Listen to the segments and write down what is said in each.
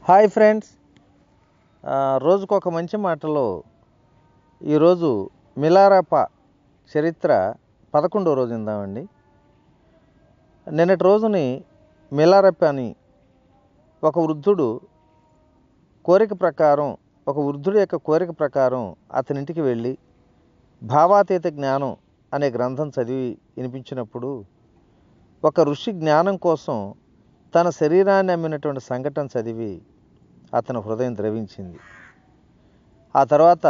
Hi friends, రోజుకొక మంచి మాటలో ఈరోజు మిలారప్ప చరిత్ర 11వ రోజు ఇందామండి. నిన్నటి రోజుని మిలారప్ప అని ఒక వృద్ధుడు వృద్ధుడి యొక్క కోరిక ప్రకారం అతని ఇంటికి వెళ్ళి భావాతీత జ్ఞానం అనే గ్రంథం చదివి వినిపించినప్పుడు ఒక ఋషి జ్ఞానం కోసం తన శరీరాన్ని అమ్మినటువంటి సంఘటన చదివి అతని హృదయం ద్రవించింది. ఆ తర్వాత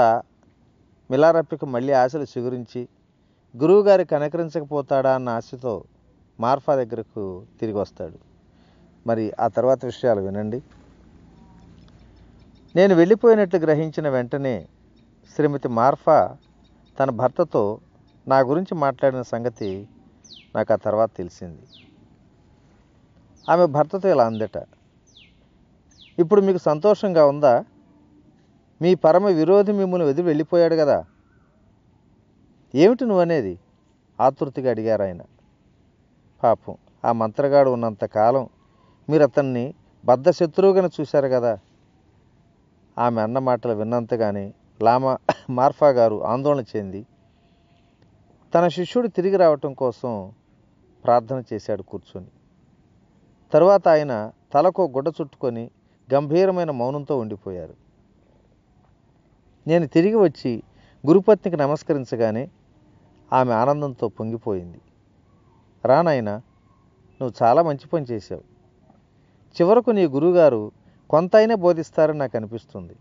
మిలారప్పకి మళ్ళీ ఆశలు చిగురించి గురువుగారి కనకరించకపోతాడా అన్న ఆశతో మార్ఫా దగ్గరకు తిరిగి వస్తాడు. మరి ఆ తర్వాత విషయాలు వినండి. నేను వెళ్ళిపోయినట్లు గ్రహించిన వెంటనే శ్రీమతి మార్ఫా తన భర్తతో నా గురించి మాట్లాడిన సంగతి నాకు ఆ తర్వాత తెలిసింది. ఆమె భర్తతో ఇలా అందట, ఇప్పుడు మీకు సంతోషంగా ఉందా? మీ పరమ విరోధి మిమ్మల్ని వదిలి వెళ్ళిపోయాడు కదా, ఏమిటి నువ్వనేది? ఆతృతిగా అడిగారు ఆయన. పాపం ఆ మంత్రగాడు ఉన్నంతకాలం మీరు అతన్ని బద్ధ శత్రువుగానే చూశారు కదా. ఆమె అన్న మాటలు విన్నంతగానే మార్ఫా గారు ఆందోళన చెంది తన శిష్యుడు తిరిగి రావటం కోసం ప్రార్థన చేశాడు కూర్చొని. తరువాత ఆయన తలకు గుడ్డ చుట్టుకొని గంభీరమైన మౌనంతో ఉండిపోయారు. నేను తిరిగి వచ్చి గురుపత్నికి నమస్కరించగానే ఆమె ఆనందంతో పొంగిపోయింది. రానాయనా, నువ్వు చాలా మంచి పని చేశావు. చివరకు నీ గురువుగారు కొంతైనా బోధిస్తారని నాకు అనిపిస్తుంది.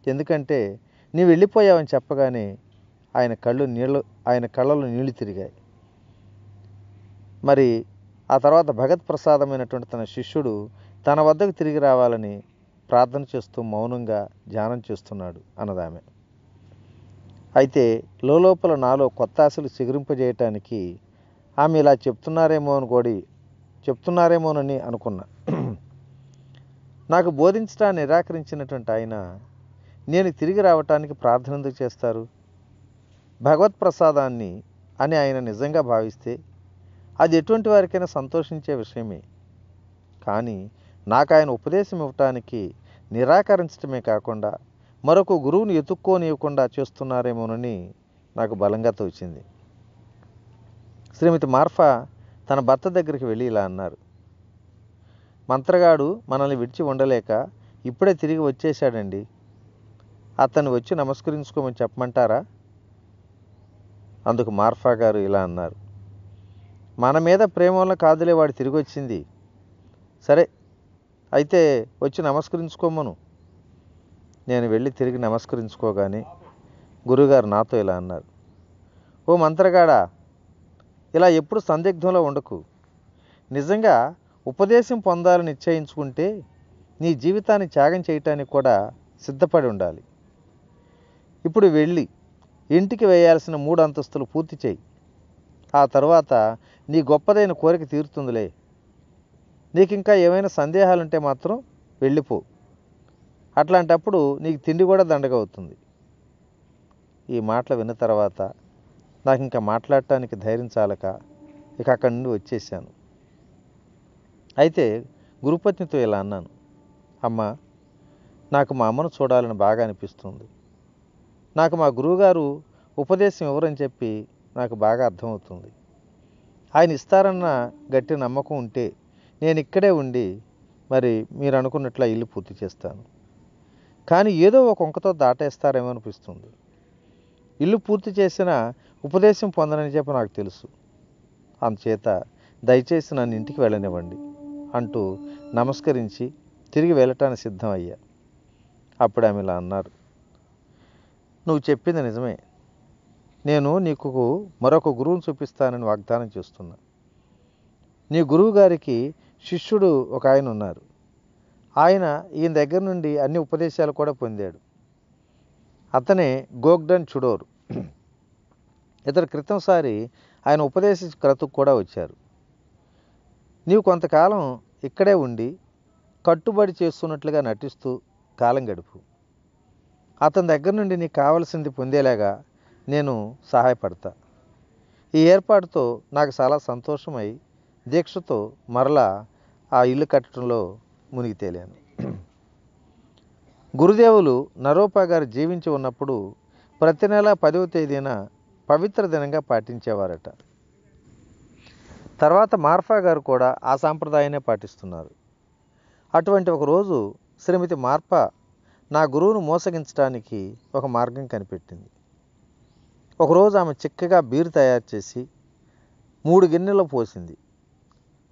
ఎందుకంటే నీవు వెళ్ళిపోయావని చెప్పగానే ఆయన కళ్ళలో నీళ్లు తిరిగాయి. మరి ఆ తర్వాత భగత్ ప్రసాదమైనటువంటి తన శిష్యుడు తన వద్దకు తిరిగి రావాలని ప్రార్థన చేస్తూ మౌనంగా ధ్యానం చేస్తున్నాడు అన్నదామె. అయితే లోపల నాలో కొత్త ఆశలు చిగురింపజేయటానికి ఆమె ఇలా చెప్తున్నారేమోనని అనుకున్నా. నాకు బోధించడాన్ని నిరాకరించినటువంటి ఆయన నేను తిరిగి రావటానికి ప్రార్థన ఎందుకు చేస్తారు? భగవత్ ప్రసాదాన్ని అని ఆయన నిజంగా భావిస్తే అది ఎటువంటి వారికైనా సంతోషించే విషయమే. కానీ నాకు ఆయన ఉపదేశం ఇవ్వటానికి నిరాకరించడమే కాకుండా మరొక గురువుని ఎత్తుక్కోనివ్వకుండా చేస్తున్నారేమోనని నాకు బలంగా తోచింది. శ్రీమతి మార్ఫా తన భర్త దగ్గరికి వెళ్ళి ఇలా అన్నారు, మంత్రగాడు మనల్ని విడిచి ఉండలేక ఇప్పుడే తిరిగి వచ్చేశాడండి. అతన్ని వచ్చి నమస్కరించుకోమని చెప్పమంటారా? అందుకు మార్ఫా గారు ఇలా అన్నారు, మన మీద ప్రేమ వల్ల కాదులే వాడు తిరిగి వచ్చింది. సరే అయితే వచ్చి నమస్కరించుకోమను. నేను వెళ్ళి తిరిగి నమస్కరించుకోగానే గురువుగారు నాతో ఇలా అన్నారు, ఓ మంత్రగాడా, ఇలా ఎప్పుడు సందిగ్ధంలో ఉండకు. నిజంగా ఉపదేశం పొందాలని నిశ్చయించుకుంటే నీ జీవితాన్ని త్యాగం చేయటానికి కూడా సిద్ధపడి ఉండాలి. ఇప్పుడు వెళ్ళి ఇంటికి వేయాల్సిన 3 అంతస్తులు పూర్తి చేయి. ఆ తర్వాత నీ గొప్పదైన కోరిక తీరుతుందిలే. నీకు ఇంకా ఏమైనా సందేహాలుంటే మాత్రం వెళ్ళిపో. అట్లాంటప్పుడు నీకు తిండి కూడా దండగా అవుతుంది. ఈ మాటలు విన్న తర్వాత నాకు ఇంకా మాట్లాడటానికి ధైర్యం చాలక ఇక అక్కడి నుండి వచ్చేసాను. అయితే గురుపత్నితో ఇలా అన్నాను, అమ్మా, నాకు మా అమ్మను చూడాలని బాగా అనిపిస్తుంది. నాకు మా గురువుగారు ఉపదేశం ఇవ్వరని చెప్పి నాకు బాగా అర్థమవుతుంది. ఆయన ఇస్తారన్న గట్టి నమ్మకం ఉంటే నేను ఇక్కడే ఉండి మరి మీరు అనుకున్నట్లా ఇల్లు పూర్తి చేస్తాను. కానీ ఏదో ఒక వంకతో దాటేస్తారేమో అనిపిస్తుంది. ఇల్లు పూర్తి చేసిన ఉపదేశం పొందనని చెప్పి నాకు తెలుసు. అందుచేత దయచేసి నన్ను ఇంటికి వెళ్ళనివ్వండి అంటూ నమస్కరించి తిరిగి వెళ్ళటానికి సిద్ధం అయ్యా. అప్పుడు ఆమె ఇలా అన్నారు, నువ్వు చెప్పింది నిజమే. నేను నీకు మరొక గురువుని చూపిస్తానని వాగ్దానం చేస్తున్నా. నీ గురువు గారికి శిష్యుడు ఒక ఆయన ఉన్నారు. ఆయన ఈయన దగ్గర నుండి అన్ని ఉపదేశాలు కూడా పొందాడు. అతనే గోగ్డన్ చుడోర్. ఇతరు క్రితంసారి ఆయన ఉపదేశించే క్రతుకు కూడా వచ్చారు. నీవు కొంతకాలం ఇక్కడే ఉండి కట్టుబడి చేస్తున్నట్లుగా నటిస్తూ కాలం గడుపు. అతని దగ్గర నుండి నీకు కావలసింది పొందేలాగా నేను సహాయపడతా. ఈ ఏర్పాటుతో నాకు చాలా సంతోషమై దీక్షతో మరలా ఆ ఇల్లు కట్టడంలో మునిగి తేలాను. గురుదేవులు నరోపా గారు జీవించి ఉన్నప్పుడు ప్రతి నెల 10వ తేదీన పవిత్ర దినంగా పాటించేవారట. తర్వాత మార్ఫా గారు కూడా ఆ సాంప్రదాయాన్ని పాటిస్తున్నారు. అటువంటి ఒక రోజు శ్రీమతి మార్ఫా నా గురువును మోసగించడానికి ఒక మార్గం కనిపెట్టింది. ఒకరోజు ఆమె చిక్కగా బీరు తయారు చేసి 3 గిన్నెలో పోసింది.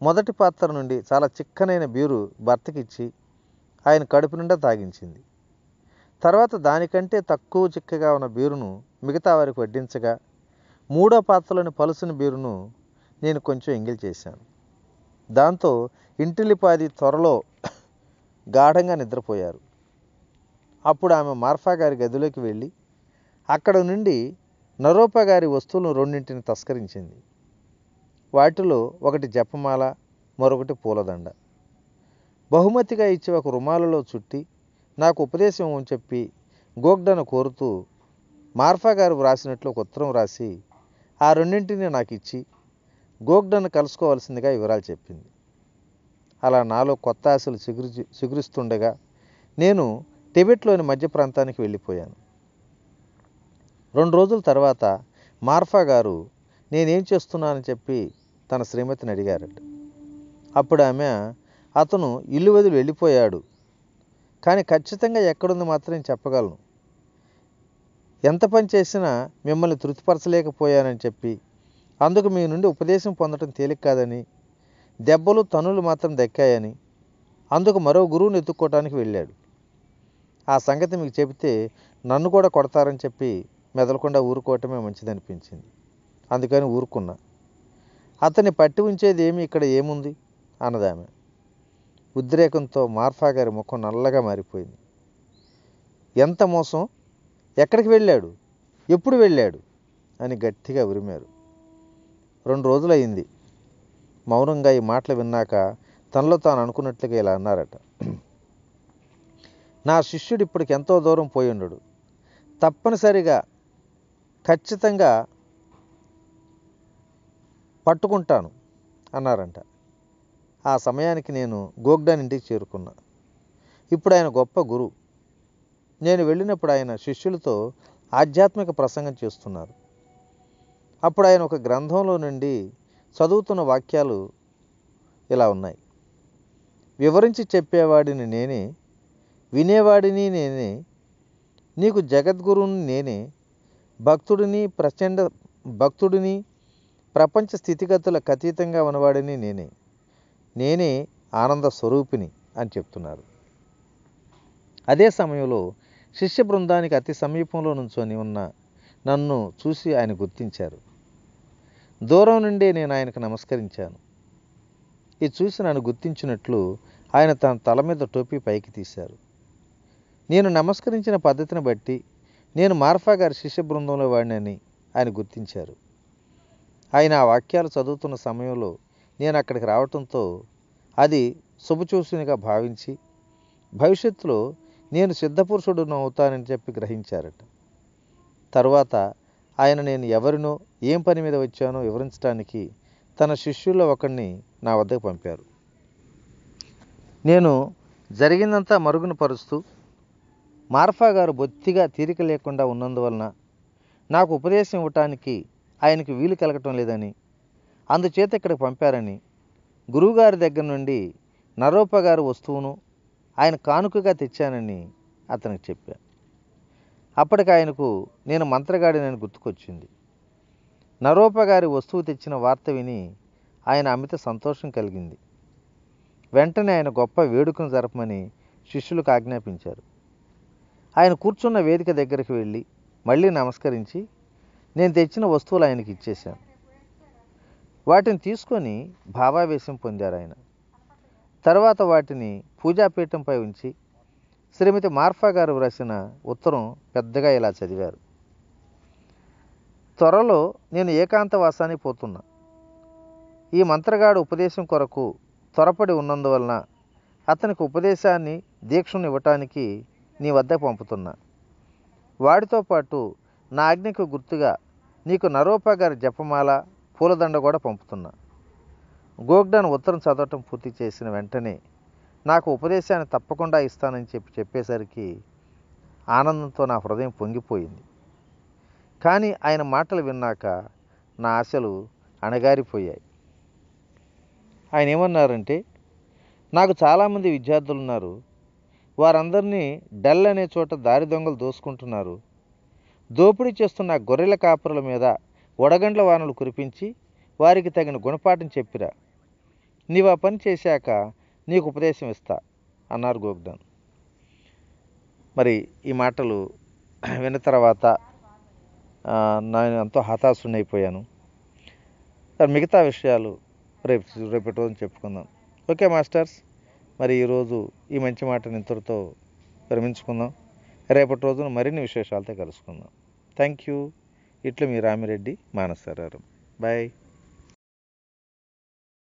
మొదటి పాత్ర నుండి చాలా చిక్కనైన బీరు భర్తకిచ్చి ఆయన కడుపు నిండా తాగించింది. తర్వాత దానికంటే తక్కువ చిక్కగా ఉన్న బీరును మిగతా వారికి వడ్డించగా 3వ పాత్రలోని పలుసుని బీరును నేను కొంచెం ఎంగిల్ చేశాను. దాంతో ఇంటిల్లిపాది త్వరలో గాఢంగా నిద్రపోయారు. అప్పుడు ఆమె మార్ఫా గారి గదిలోకి వెళ్ళి అక్కడ నుండి నరోపా గారి వస్తువులను 2ని తస్కరించింది. వాటిలో ఒకటి జపమాల, మరొకటి పూలదండ. బహుమతిగా ఇచ్చి ఒక రుమాలలో చుట్టి నాకు ఉపదేశం అని చెప్పి గోగ్డను కోరుతూ మార్ఫా గారు వ్రాసినట్లు ఒక ఉత్తరం రాసి ఆ 2ని నాకు ఇచ్చి గోగ్డను కలుసుకోవాల్సిందిగా వివరాలు చెప్పింది. అలా నాలో కొత్త ఆశలు చిగురిస్తుండగా నేను టిబెట్లోని మధ్య ప్రాంతానికి వెళ్ళిపోయాను. 2 రోజుల తర్వాత మార్ఫా గారు నేనేం చేస్తున్నానని చెప్పి తన శ్రీమతిని అడిగారట. అప్పుడు ఆమె అతను ఇల్లు వదిలి వెళ్ళిపోయాడు, కానీ ఖచ్చితంగా ఎక్కడుంది మాత్రం చెప్పగలను. ఎంత పని చేసినా మిమ్మల్ని తృప్తిపరచలేకపోయానని చెప్పి అందుకు మీ నుండి ఉపదేశం పొందడం తేలిక కాదని, దెబ్బలు తన్నులు మాత్రం దక్కాయని, అందుకు మరో గురువుని ఎత్తుక్కోవటానికి వెళ్ళాడు. ఆ సంగతి మీకు చెబితే నన్ను కూడా కొడతారని చెప్పి మెదలకుండా ఊరుకోవటమే మంచిదనిపించింది. అందుకని ఊరుకున్నా. అతన్ని పట్టి ఉంచేది ఇక్కడ ఏముంది అన్నదామె. ఉద్రేకంతో మార్ఫా గారి ముఖం నల్లగా మారిపోయింది. ఎంత మోసం! ఎక్కడికి వెళ్ళాడు? ఎప్పుడు వెళ్ళాడు అని గట్టిగా ఉరిమారు. 2 రోజులయ్యింది. మౌనంగా ఈ మాటలు విన్నాక తనలో తాను అనుకున్నట్లుగా ఇలా అన్నారట. నా శిష్యుడు ఇప్పటికి ఎంతో దూరం పోయి ఉండడు. తప్పనిసరిగా ఖచ్చితంగా పట్టుకుంటాను అన్నారంట. ఆ సమయానికి నేను గోగ్డాన్ ఇంటికి చేరుకున్నా. ఇప్పుడు ఆయన గొప్ప గురువు. నేను వెళ్ళినప్పుడు ఆయన శిష్యులతో ఆధ్యాత్మిక ప్రసంగం చేస్తున్నారు. అప్పుడు ఆయన ఒక గ్రంథంలో నుండి చదువుతున్న వాక్యాలు ఇలా ఉన్నాయి. వివరించి చెప్పేవాడిని నేనే, వినేవాడిని నేనే, నీకు జగద్గురువుని నేనే, భక్తుడిని ప్రపంచ స్థితిగతులకు అతీతంగా ఉన్నవాడిని నేనే ఆనంద స్వరూపిణి అని చెప్తున్నారు. అదే సమయంలో శిష్య బృందానికి అతి సమీపంలో నుంచొని ఉన్న నన్ను చూసి ఆయన గుర్తించారు. దూరం నుండే నేను ఆయనకు నమస్కరించాను. ఇది చూసి నన్ను గుర్తించినట్లు ఆయన తన తల మీద టోపీ పైకి తీశారు. నేను నమస్కరించిన పద్ధతిని బట్టి నేను మార్ఫా గారి శిష్య బృందంలో వాడినని ఆయన గుర్తించారు. ఆయన ఆ వాక్యాలు చదువుతున్న సమయంలో నేను అక్కడికి రావటంతో అది శుభసూచనగా భావించి భవిష్యత్తులో నేను సిద్ధపురుషుడును అవుతానని చెప్పి గ్రహించారట. తరువాత ఆయన నేను ఎవరినో ఏం పని మీద వచ్చానో వివరించడానికి తన శిష్యుల్లో ఒకరిని నా వద్దకు పంపారు. నేను జరిగిందంతా మరుగున పరుస్తూ మార్ఫా గారు బొత్తిగా తీరిక లేకుండా ఉన్నందువలన నాకు ఉపదేశం ఇవ్వటానికి ఆయనకు వీలు కలగటం లేదని, అందుచేత ఇక్కడికి పంపారని, గురువుగారి దగ్గర నుండి నరోపా గారి వస్తువును ఆయన కానుకగా తెచ్చానని అతనికి చెప్పాను. అప్పటికి ఆయనకు నేను మంత్రగాడినని గుర్తుకొచ్చింది. నరోపా గారి వస్తువు తెచ్చిన వార్త విని ఆయన అమిత సంతోషం కలిగింది. వెంటనే ఆయన గొప్ప వేడుకను జరపమని శిష్యులకు ఆజ్ఞాపించారు. ఆయన కూర్చున్న వేదిక దగ్గరికి వెళ్ళి మళ్ళీ నమస్కరించి నేను తెచ్చిన వస్తువులు ఆయనకి ఇచ్చేశాను. వాటిని తీసుకొని భావావేశం పొందారు ఆయన. తర్వాత వాటిని పూజాపీఠంపై ఉంచి శ్రీమతి మార్ఫా గారు వ్రాసిన ఉత్తరం పెద్దగా ఇలా చదివారు. త్వరలో నేను ఏకాంతవాసానికి పోతున్నా. ఈ మంత్రగాడు ఉపదేశం కొరకు త్వరపడి ఉన్నందువలన అతనికి ఉపదేశాన్ని దీక్షను ఇవ్వటానికి నీ వద్దకు పంపుతున్నా. వాడితో పాటు నా ఆజ్ఞకు గుర్తుగా నీకు నరోపా గారి జపమాల, పూలదండ కూడా పంపుతున్నా. గోగ్డాన్ ఉత్తరం చదవటం పూర్తి చేసిన వెంటనే నాకు ఉపదేశాన్ని తప్పకుండా ఇస్తానని చెప్పేసరికి ఆనందంతో నా హృదయం పొంగిపోయింది. కానీ ఆయన మాటలు విన్నాక నా ఆశలు అణగారిపోయాయి. ఆయన ఏమన్నారంటే, నాకు చాలామంది విద్యార్థులు ఉన్నారు. వారందరినీ డెల్ అనే చోట దారి దొంగలు దోసుకుంటున్నారు. దోపిడీ చేస్తున్న గొర్రెల కాపరుల మీద వడగండ్ల వానలు కురిపించి వారికి తగిన గుణపాఠం చెప్పిరా. నీవు ఆ పని చేశాక నీకు ఉపదేశం ఇస్తా అన్నారు గోగ్దాన్. మరి ఈ మాటలు విన్న తర్వాత నేను ఎంతో హతాశునైపోయాను. మిగతా విషయాలు రేపటి రోజున చెప్పుకుందాం. ఓకే మాస్టర్స్, మరి ఈరోజు ఈ మంచి మాటను ఇంతటితో విరమించుకుందాం. రేపటి రోజున మరిన్ని విశేషాలతో కలుసుకుందాం. Thank you. ఇట్లు మీ రామిరెడ్డి మానసరారం. బాయ్.